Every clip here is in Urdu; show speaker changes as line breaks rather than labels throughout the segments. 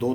2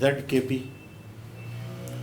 ZKP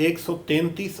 133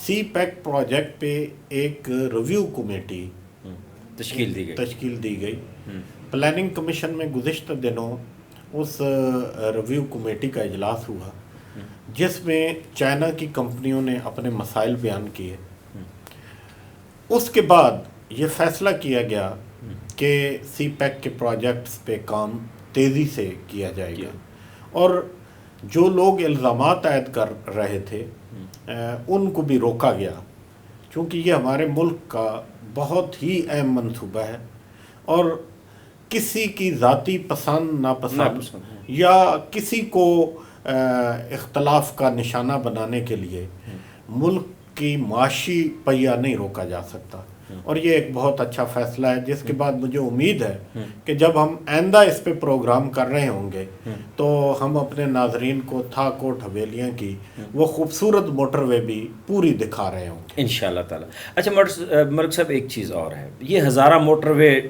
سی پیک پروجیکٹ پہ ایک ریویو کمیٹی
تشکیل
دی گئی. پلاننگ کمیشن میں گزشتہ دنوں اس ریویو کمیٹی کا اجلاس ہوا جس میں چائنا کی کمپنیوں نے اپنے مسائل بیان کیے. اس کے بعد یہ فیصلہ کیا گیا کہ سی پیک کے پروجیکٹس پہ کام تیزی سے کیا جائے گا اور جو لوگ الزامات عائد کر رہے تھے ان کو بھی روکا گیا، چونکہ یہ ہمارے ملک کا بہت ہی اہم منصوبہ ہے اور کسی کی ذاتی پسند ناپسند یا کسی کو اختلاف کا نشانہ بنانے کے لیے ملک کی معاشی پہیہ نہیں روکا جا سکتا. اور یہ ایک بہت اچھا فیصلہ ہے جس کے بعد مجھے امید ہے کہ جب ہم آئندہ اس پہ پروگرام کر رہے ہوں گے تو ہم اپنے ناظرین کو تھا کوٹ حویلیاں کی وہ خوبصورت موٹر وے بھی پوری دکھا رہے ہوں گے
انشاءاللہ تعالی. اچھا ملک صاحب، ایک چیز اور ہے، یہ ہزارہ موٹر وے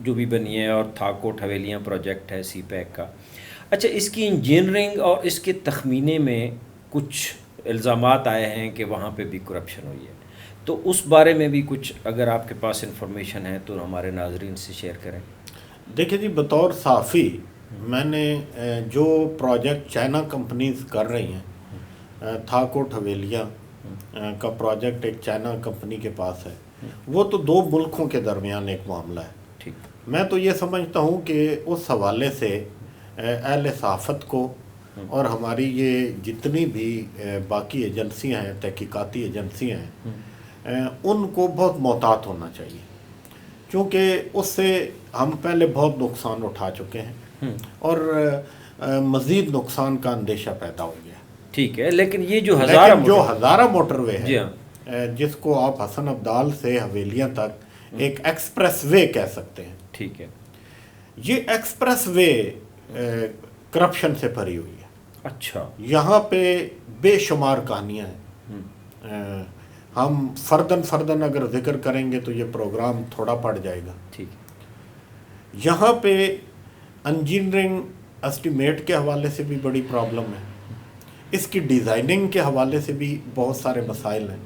جو بھی بنی ہے اور تھا کوٹ حویلیاں پروجیکٹ ہے سی پیک کا، اچھا اس کی انجینئرنگ اور اس کے تخمینے میں کچھ الزامات آئے ہیں کہ وہاں پہ بھی کرپشن ہوئی ہے، تو اس بارے میں بھی کچھ اگر آپ کے پاس انفارمیشن ہے تو ہمارے ناظرین سے شیئر کریں.
دیکھیں جی، بطور صحافی میں نے جو پروجیکٹ چائنا کمپنیز کر رہی ہیں، تھا کوٹ حویلیاں کا پروجیکٹ ایک چائنا کمپنی کے پاس ہے، وہ تو دو ملکوں کے درمیان ایک معاملہ ہے.
ٹھیک،
میں تو یہ سمجھتا ہوں کہ اس حوالے سے اہل صحافت کو اور ہماری یہ جتنی بھی باقی ایجنسیاں ہیں، تحقیقاتی ایجنسیاں ہیں، ان کو بہت محتاط ہونا چاہیے، کیونکہ اس سے ہم پہلے بہت نقصان اٹھا چکے ہیں اور مزید نقصان کا اندیشہ پیدا ہو گیا.
ٹھیک ہے، لیکن یہ جو
ہزارہ موٹر وے
جی
ہے،
ہاں،
جس کو آپ حسن ابدال سے حویلیاں تک ایک ایکسپریس وے کہہ سکتے ہیں،
ٹھیک ہے،
یہ ایکسپریس وے کرپشن سے بھری ہوئی ہے.
اچھا،
یہاں پہ بے شمار کہانیاں ہیں، ہم فردن اگر ذکر کریں گے تو یہ پروگرام تھوڑا پڑ جائے گا.
ٹھیک،
یہاں پہ انجینئرنگ اسٹیمیٹ کے حوالے سے بھی بڑی پرابلم ہے، اس کی ڈیزائننگ کے حوالے سے بھی بہت سارے مسائل ہیں.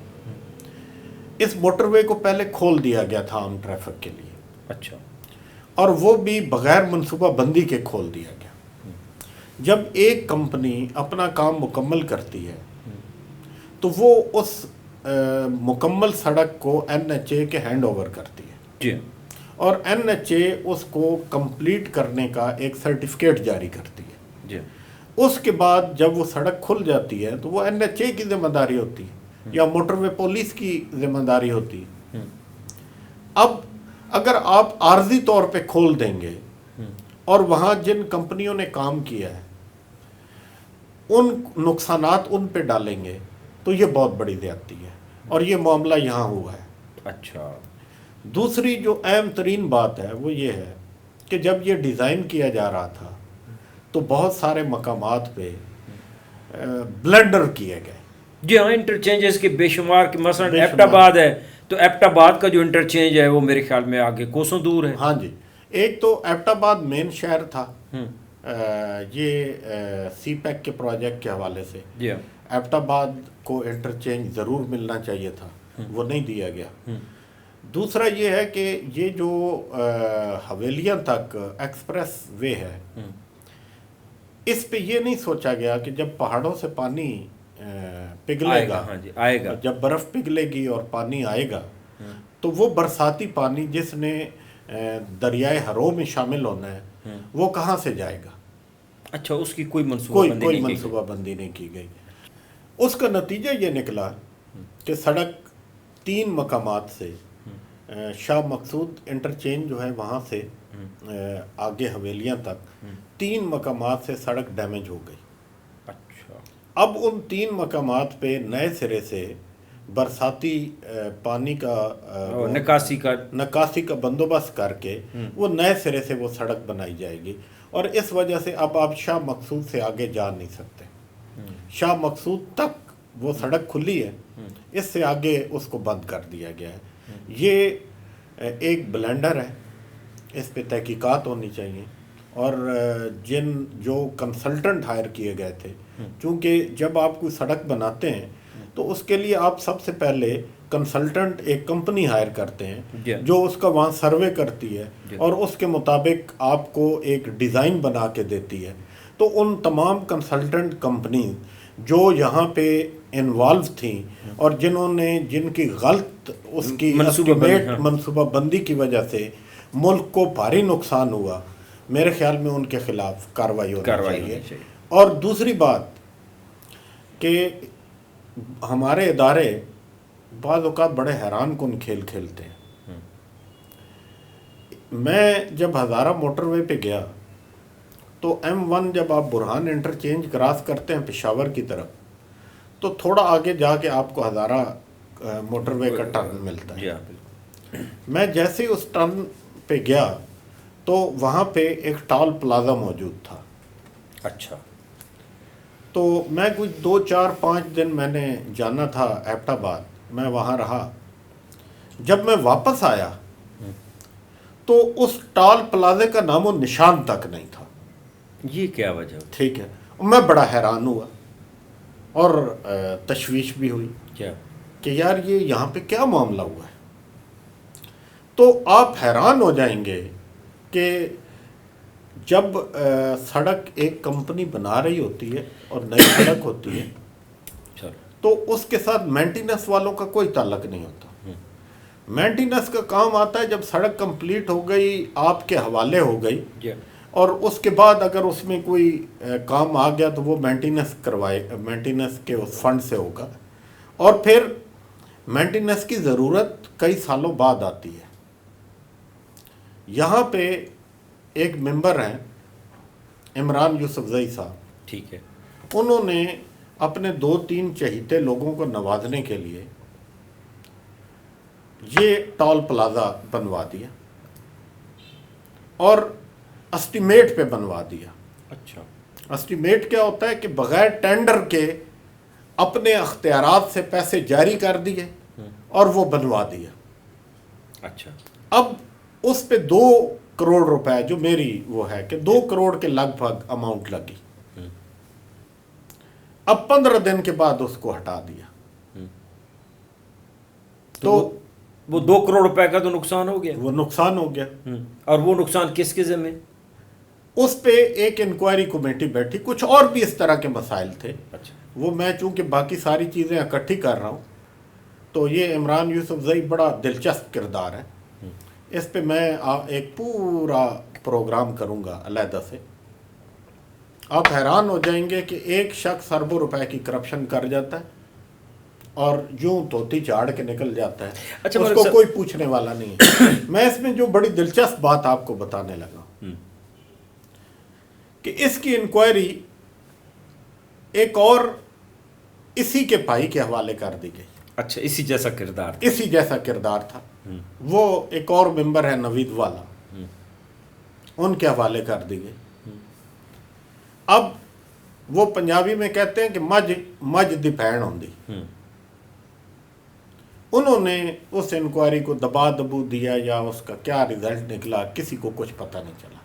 اس موٹر وے کو پہلے کھول دیا گیا تھا عام ٹریفک کے لیے،
اچھا،
اور وہ بھی بغیر منصوبہ بندی کے کھول دیا گیا. جب ایک کمپنی اپنا کام مکمل کرتی ہے تو وہ اس مکمل سڑک کو این ایچ اے کے ہینڈ اوور کرتی ہے،
جی،
اور این ایچ اے اس کو کمپلیٹ کرنے کا ایک سرٹیفکیٹ جاری کرتی ہے.
جی،
اس کے بعد جب وہ سڑک کھل جاتی ہے تو وہ این ایچ اے کی ذمہ داری ہوتی ہے یا موٹر وے پولیس کی ذمہ داری ہوتی ہے. اب اگر آپ عارضی طور پہ کھول دیں گے اور وہاں جن کمپنیوں نے کام کیا ہے ان نقصانات ان پہ ڈالیں گے تو یہ بہت بڑی زیادتی ہے، اور یہ معاملہ یہاں ہوا ہے.
اچھا،
دوسری جو اہم ترین بات ہے وہ یہ ہے کہ جب یہ ڈیزائن کیا جا رہا تھا تو بہت سارے مقامات پہ بلنڈر کیے گئے.
جی ہاں، انٹرچینجز کے بے شمار کے، مثلا ایبٹ آباد ہے تو ایبٹ آباد کا جو انٹرچینج ہے وہ میرے خیال میں آگے کوسوں دور ہے.
ہاں جی، ایک تو ایبٹ آباد مین شہر تھا، یہ سی پیک کے پروجیکٹ کے حوالے سے
جی ہاں،
ایبٹ آباد کو انٹرچینج ضرور ملنا چاہیے تھا، وہ نہیں دیا گیا. دوسرا یہ ہے کہ یہ جو حویلیاں تک ایکسپریس وے ہے، اس پہ یہ نہیں سوچا گیا کہ جب پہاڑوں سے پانی پگھلے گا،
ہاں جی، آئے گا،
جب برف پگھلے گی اور پانی آئے گا تو وہ برساتی پانی جس نے دریائے ہرو میں شامل ہونا ہے وہ کہاں سے جائے گا.
اچھا، اس کی کوئی منصوبہ
بندی نہیں کی گئی. اس کا نتیجہ یہ نکلا کہ سڑک 3 مقامات سے شاہ مقصود انٹرچینج جو ہے وہاں سے آگے حویلیاں تک 3 مقامات سے سڑک ڈیمیج ہو گئی.
اچھا،
اب ان 3 مقامات پہ نئے سرے سے برساتی پانی کا نکاسی کا بندوبست کر کے وہ نئے سرے سے وہ سڑک بنائی جائے گی، اور اس وجہ سے اب آپ شاہ مقصود سے آگے جا نہیں سکتے. شاہ مقصود تک وہ سڑک کھلی ہے، اس سے آگے اس کو بند کر دیا گیا ہے. یہ ایک بلنڈر ہے، اس پہ تحقیقات ہونی چاہیے، اور جو کنسلٹنٹ ہائر کیے گئے تھے، چونکہ جب آپ کوئی سڑک بناتے ہیں تو اس کے لیے آپ سب سے پہلے کنسلٹنٹ ایک کمپنی ہائر کرتے ہیں
جی
جو اس کا وہاں سروے کرتی ہے
جی
اور اس کے مطابق آپ کو ایک ڈیزائن بنا کے دیتی ہے. تو ان تمام کنسلٹنٹ کمپنیز جو یہاں پہ انوالو تھیں اور جن کی غلط اس کی منصوبہ بندی کی وجہ سے ملک کو بھاری نقصان ہوا، میرے خیال میں ان کے خلاف کارروائی ہونی چاہیے. اور دوسری بات کہ ہمارے ادارے بعض اوقات بڑے حیران کن کھیل کھیلتے ہیں. میں جب ہزارہ موٹر وے پہ گیا تو M1 جب آپ برہان انٹرچینج کراس کرتے ہیں پشاور کی طرف تو تھوڑا آگے جا کے آپ کو ہزارہ موٹر وے کا ٹرن ملتا ہے. میں جیسے ہی اس ٹرن پہ گیا تو وہاں پہ ایک ٹال پلازا موجود تھا.
اچھا.
تو میں کچھ 2 4 5 دن میں نے جانا تھا ایبٹ آباد، میں وہاں رہا. جب میں واپس آیا تو اس ٹال پلازے کا نام و نشان تک نہیں تھا.
یہ کیا وجہ؟
ٹھیک ہے. میں بڑا حیران ہوا اور تشویش بھی ہوئی
کیا
کہ یار یہ یہاں پہ کیا معاملہ ہوا ہے. تو آپ حیران ہو جائیں گے کہ جب سڑک ایک کمپنی بنا رہی ہوتی ہے اور نئی سڑک ہوتی ہے تو اس کے ساتھ مینٹیننس والوں کا کوئی تعلق نہیں ہوتا. مینٹیننس کا کام آتا ہے جب سڑک کمپلیٹ ہو گئی، آپ کے حوالے ہو گئی اور اس کے بعد اگر اس میں کوئی کام آ گیا تو وہ مینٹیننس کے اس فنڈ سے ہوگا. اور پھر مینٹیننس کی ضرورت کئی سالوں بعد آتی ہے. یہاں پہ ایک ممبر ہیں عمران یوسفزئی صاحب،
ٹھیک ہے،
انہوں نے اپنے 2-3 چہیتے لوگوں کو نوازنے کے لیے یہ ٹال پلازا بنوا دیا اور اسٹیمیٹ پہ بنوا دیا.
اچھا.
اسٹیمیٹ کیا ہوتا ہے کہ بغیر ٹینڈر کے اپنے اختیارات سے پیسے جاری کر دیے اور وہ بنوا دیا.
اچھا.
اب اس پہ 2 کروڑ روپے جو میری وہ ہے کہ 2 کروڑ کے لگ بھگ اماؤنٹ لگی. اب 15 دن کے بعد اس کو ہٹا دیا. تو
وہ 2 کروڑ روپے کا تو نقصان ہو گیا.
وہ نقصان ہو گیا.
اور وہ نقصان کس کے ذمہ؟
اس پہ ایک انکوائری کمیٹی بیٹھی. کچھ اور بھی اس طرح کے مسائل تھے.
اچھا. وہ
میں چونکہ باقی ساری چیزیں اکٹھی کر رہا ہوں تو یہ عمران یوسفزئی بڑا دلچسپ کردار ہے. اس پہ میں ایک پورا پروگرام کروں گا علیحدہ سے. آپ حیران ہو جائیں گے کہ ایک شخص اربوں روپے کی کرپشن کر جاتا ہے اور یوں توتی چاڑ کے نکل جاتا ہے.
اچھا.
اس کو کوئی پوچھنے والا نہیں ہے. میں اس میں جو بڑی دلچسپ بات آپ کو بتانے لگا کہ اس کی انکوائری ایک اور اسی کے بھائی کے حوالے کر دی گئی.
اچھا. اسی جیسا کردار تھا.
اسی جیسا کردار تھا. وہ ایک اور ممبر ہے نوید والا، ان کے حوالے کر دی گئی. اب وہ پنجابی میں کہتے ہیں کہ مجھ دی بھین ہوندی. انہوں نے اس انکوائری کو دبا دبو دیا یا اس کا کیا ریزلٹ نکلا کسی کو کچھ پتہ نہیں چلا.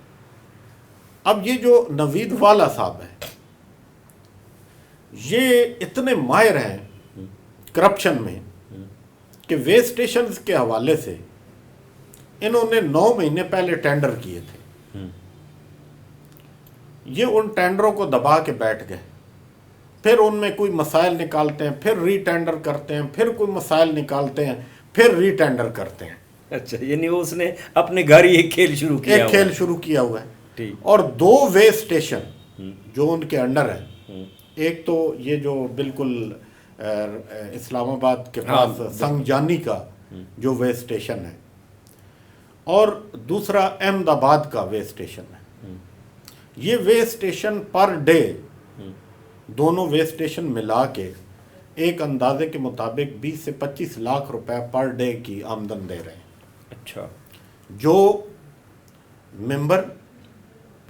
اب یہ جو نوید والا صاحب ہے یہ اتنے ماہر ہیں کرپشن میں کہ وے اسٹیشنز کے حوالے سے انہوں نے 9 مہینے پہلے ٹینڈر کیے تھے. یہ ان ٹینڈروں کو دبا کے بیٹھ گئے. پھر ان میں کوئی مسائل نکالتے ہیں، پھر ری ٹینڈر کرتے ہیں، پھر کوئی مسائل نکالتے ہیں، پھر ری ٹینڈر کرتے ہیں.
اچھا. یعنی اس نے اپنے گھر ہی ایک کھیل شروع کیا
ہوا ہے. اور 2 وے اسٹیشن جو ان کے انڈر ہیں، ایک تو یہ جو بالکل اسلام آباد کے پاس سنگجانی کا جو وے اسٹیشن ہے اور دوسرا احمد آباد کا وے اسٹیشن ہے. یہ وے اسٹیشن پر ڈے دونوں وے اسٹیشن ملا کے ایک اندازے کے مطابق 20 سے 25 لاکھ روپے پر ڈے کی آمدن دے رہے ہیں.
اچھا.
جو ممبر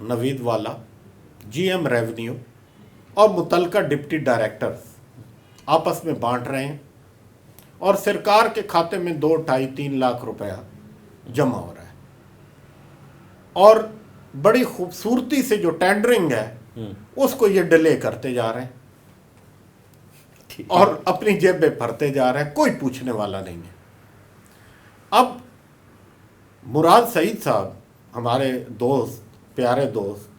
نوید والا، جی ایم ریونیو اور متعلقہ ڈپٹی ڈائریکٹرز آپس میں بانٹ رہے ہیں اور سرکار کے کھاتے میں 2, 2.5, 3 لاکھ روپیہ جمع ہو رہا ہے. اور بڑی خوبصورتی سے جو ٹینڈرنگ ہے اس کو یہ ڈیلے کرتے جا رہے ہیں. اور اپنی جیب میں بھرتے جا رہے ہیں، کوئی پوچھنے والا نہیں ہے۔ اب مراد سعید صاحب ہمارے دوست، پیارے دوست،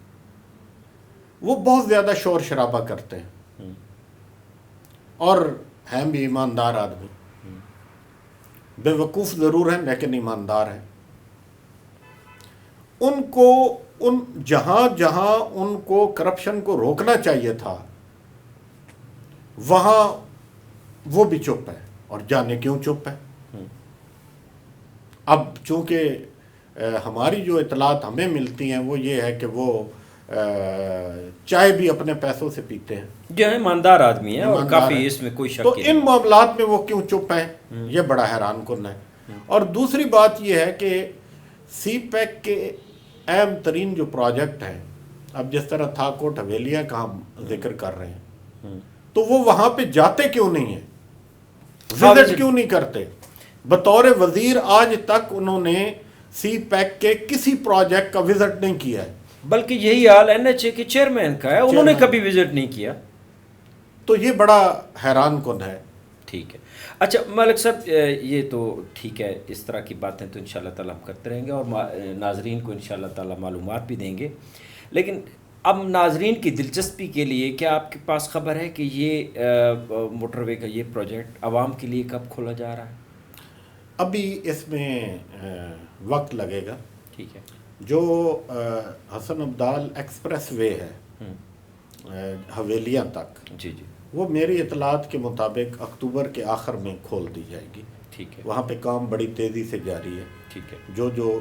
وہ بہت زیادہ شور شرابہ کرتے ہیں اور ہیں بھی ایماندار آدمی، بے وقوف ضرور ہیں لیکن ایماندار ہیں۔ ان کو جہاں جہاں ان کو کرپشن کو روکنا چاہیے تھا وہاں وہ بھی چپ ہے، اور جانے کیوں چپ ہے۔ اب چونکہ ہماری جو اطلاعات ہمیں ملتی ہیں وہ یہ ہے کہ وہ چائے بھی اپنے پیسوں سے پیتے ہیں،
جو ایماندار آدمی ہے اور
ایماندار
کافی
ہیں۔
اس میں کوئی شک
تو
نہیں۔
ان معاملات میں وہ کیوں چپ ہیں، یہ بڑا حیران کن ہے۔ اور دوسری بات یہ ہے کہ سی پیک کے اہم ترین جو پروجیکٹ ہیں، اب جس طرح تھا کوٹ حویلیاں کا ہم ذکر کر رہے ہیں، تو وہ وہاں پہ جاتے کیوں نہیں ہیں، وزٹ کیوں نہیں کرتے؟ بطور وزیر آج تک انہوں نے سی پیک کے کسی پروجیکٹ کا وزٹ نہیں کیا ہے،
بلکہ یہی حال NHA کے چیئرمین کا ہے، انہوں نے کبھی وزٹ نہیں کیا۔
تو یہ بڑا حیران کن ہے۔
ٹھیک ہے، اچھا ملک صاحب، یہ تو ٹھیک ہے، اس طرح کی باتیں تو انشاءاللہ تعالیٰ ہم کرتے رہیں گے اور ناظرین کو انشاءاللہ تعالیٰ معلومات بھی دیں گے، لیکن اب ناظرین کی دلچسپی کے لیے کیا آپ کے پاس خبر ہے کہ یہ موٹر وے کا یہ پروجیکٹ عوام کے لیے کب کھولا جا رہا ہے؟
ابھی اس میں وقت لگے گا۔
ٹھیک ہے،
جو حسن عبدال ایکسپریس وے ہے حویلیاں تک،
جی جی،
وہ میری اطلاعات کے مطابق اکتوبر کے آخر میں کھول دی جائے گی۔
ٹھیک ہے،
وہاں پہ کام بڑی تیزی سے جاری ہے،
ٹھیک ہے،
جو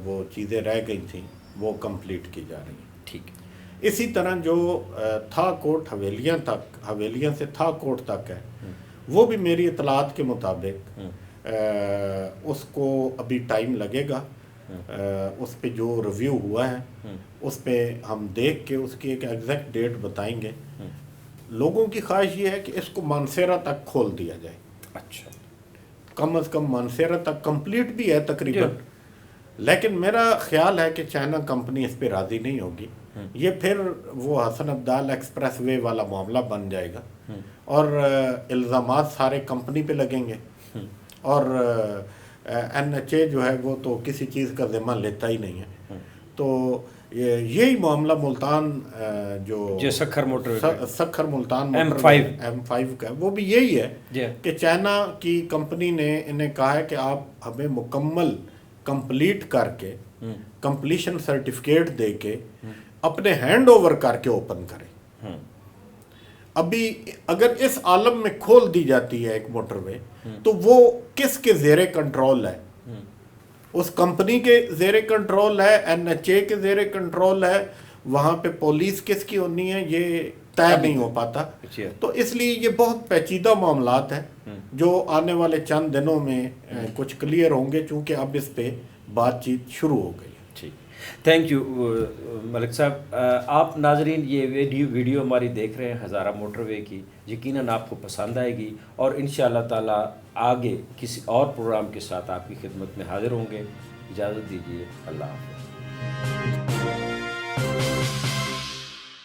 وہ چیزیں رہ گئی تھیں وہ کمپلیٹ کی جا رہی ہیں۔
ٹھیک ہے،
اسی طرح جو تھا کوٹ حویلیاں تک، حویلیاں سے تھا کوٹ تک ہے، وہ بھی میری اطلاعات کے مطابق اس کو ابھی ٹائم لگے گا۔ اس پہ جو ریویو ہوا ہے اس پہ ہم دیکھ کے اس کی ایک ایگزیکٹ ڈیٹ بتائیں گے۔ لوگوں کی خواہش یہ ہے کہ اس کو مانسیرا تک کھول دیا جائے،
اچھا،
کم از کم مانسیرا تک کمپلیٹ بھی ہے تقریباً، لیکن میرا خیال ہے کہ چائنا کمپنی اس پہ راضی نہیں ہوگی۔ یہ پھر وہ حسن عبدال ایکسپریس وے والا معاملہ بن جائے گا اور الزامات سارے کمپنی پہ لگیں گے، اور NHA جو ہے وہ تو کسی چیز کا ذمہ لیتا ہی نہیں ہے۔ تو یہی معاملہ ملتان جو
سکھر موٹر
سکھر ملتان M5 کا، وہ بھی یہی ہے کہ چائنا کی کمپنی نے انہیں کہا ہے کہ آپ ہمیں مکمل کمپلیٹ کر کے، کمپلیشن سرٹیفکیٹ دے کے اپنے ہینڈ اوور کر کے اوپن کریں۔ ابھی اگر اس عالم میں کھول دی جاتی ہے ایک موٹر وے تو وہ کس کے زیر کنٹرول ہے؟ اس کمپنی کے زیر کنٹرول ہے، NHA کے زیر کنٹرول ہے، وہاں پہ پولیس کس کی ہونی ہے یہ طے نہیں ہو پاتا۔ تو اس لیے یہ بہت پیچیدہ معاملات ہیں جو آنے والے چند دنوں میں کچھ کلیئر ہوں گے، چونکہ اب اس پہ بات چیت شروع ہو گئی۔
تھینک یو ملک صاحب۔ آپ ناظرین یہ ویڈیو ہماری دیکھ رہے ہیں ہزارہ موٹر وے کی، یقیناً آپ کو پسند آئے گی اور انشاءاللہ تعالیٰ آگے کسی اور پروگرام کے ساتھ آپ کی خدمت میں حاضر ہوں گے۔ اجازت دیجیے، اللہ حافظ۔